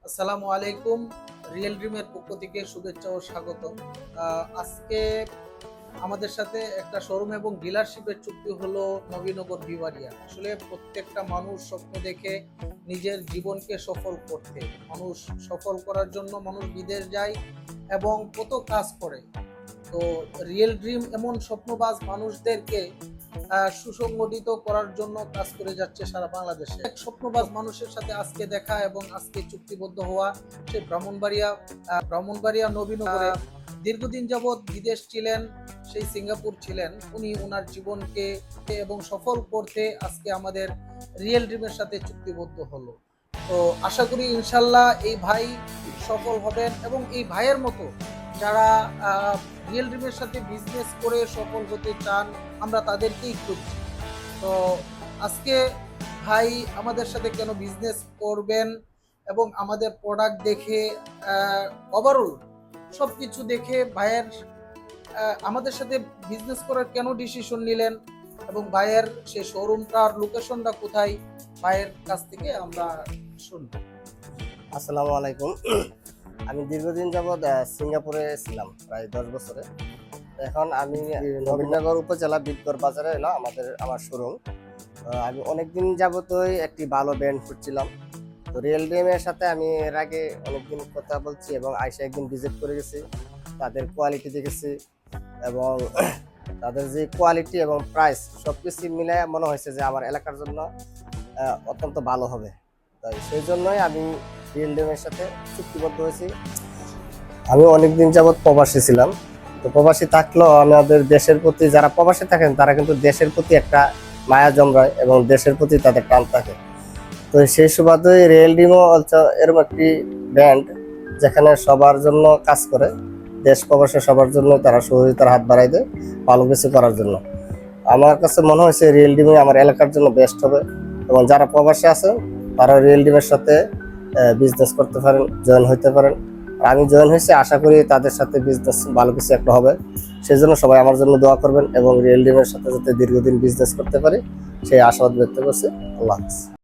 আসসালামু আলাইকুম। রিয়েল ড্রিমের পক্ষ থেকে শুভেচ্ছা ও স্বাগতম। আজকে আমাদের সাথে একটা শোরুম এবং ডিলারশিপের চুক্তি হলো নবীনগর বিবারিয়া। আসলে প্রত্যেকটা মানুষ স্বপ্ন দেখে নিজের জীবনকে সফল করতে। মানুষ সফল করার জন্য মানুষ বিদেশ যায় এবং কত কাজ করে। তো রিয়েল ড্রিম এমন স্বপ্নবাজ মানুষদেরকে সুসংগঠিত করার জন্য কাজ করে যাচ্ছে সারা বাংলাদেশে। এক স্বপ্নবাজ মানুষের সাথে আজকে দেখা এবং আজকে চুক্তিবদ্ধ হওয়া, সে ব্রাহ্মণবাড়িয়া নবীনগরে দীর্ঘদিন যাবৎ বিদেশ ছিলেন, সেই সিঙ্গাপুর ছিলেন। উনি ওনার জীবনকে এবং সফল করতে আজকে আমাদের রিয়েল ড্রিমের সাথে চুক্তিবদ্ধ হলো। তো আশা করি ইনশাল্লাহ এই ভাই সফল হবেন এবং এই ভাইয়ের মতো যারা রিয়েল ড্রিমের সাথে বিজনেস করে সফল হতে চান, আমরা তাদেরকেই খুঁজছি। তো আজকে ভাই আমাদের সাথে কেন বিজনেস করবেন এবং আমাদের প্রোডাক্ট দেখে ওভারঅল সব কিছু দেখে ভাইয়ের আমাদের সাথে বিজনেস করার কেন ডিসিশন নিলেন এবং ভাইয়ের সেই শোরুমটার লোকেশনটা কোথায়, ভাইয়ের কাছ থেকে আমরা শুনব। আসসালামু আলাইকুম। আমি দীর্ঘদিন যাবৎ সিঙ্গাপুরে ছিলাম, প্রায় 10 বছরে। এখন আমি নবীনগর উপজেলা বিটগড় বাজারে এলাম আমার শোরুম। আমি অনেকদিন যাবতই একটি ভালো ব্র্যান্ড খুঁজছিলাম। তো রিয়েল ড্রিমের সাথে আমি এর আগে অনেকদিন কথা বলছি এবং আইসা একদিন ভিজিট করে গেছি, তাদের কোয়ালিটি দেখেছি এবং তাদের যে কোয়ালিটি এবং প্রাইস সবকিছু মিলায় মনে হয়েছে যে আমার এলাকার জন্য অত্যন্ত ভালো হবে। তাই সেই জন্যই আমি রিয়েল ড্রিমের সাথে চুক্তিবদ্ধ হয়েছি। আমি অনেকদিন যাবৎ প্রবাসী ছিলাম। তো প্রবাসী থাকলেও আমাদের দেশের প্রতি যারা প্রবাসী থাকেন তারা কিন্তু দেশের প্রতি একটা মায়া জমরায় এবং দেশের প্রতি তাদের টান থাকে। তো সেই সুবাদে রিয়েল ড্রিমও এরকম একটি ব্র্যান্ড যেখানে সবার জন্য কাজ করে, দেশ প্রবাসে সবার জন্য তারা সহযোগিতার হাত বাড়াই দেয় ভালো কিছু করার জন্য। আমার কাছে মনে হয়েছে রিয়েল ড্রিমে আমার এলাকার জন্য বেস্ট হবে এবং যারা প্রবাসে আছে তারা রিয়েল ড্রিমের সাথে বিজনেস করতে পারেন, জয়েন হইতে পারেন। আমি জয়েন হয়েছি, আশা করি তাদের সাথে বিজনেস ভালো কিছু একটা হবে। সেই জন্য সবাই আমার জন্য দোয়া করবেন এবং রিয়েল ড্রিমের সাথে যাতে দীর্ঘদিন বিজনেস করতে পারি সেই আশাবাদ ব্যক্ত করছি। আল্লাহ হাফেজ।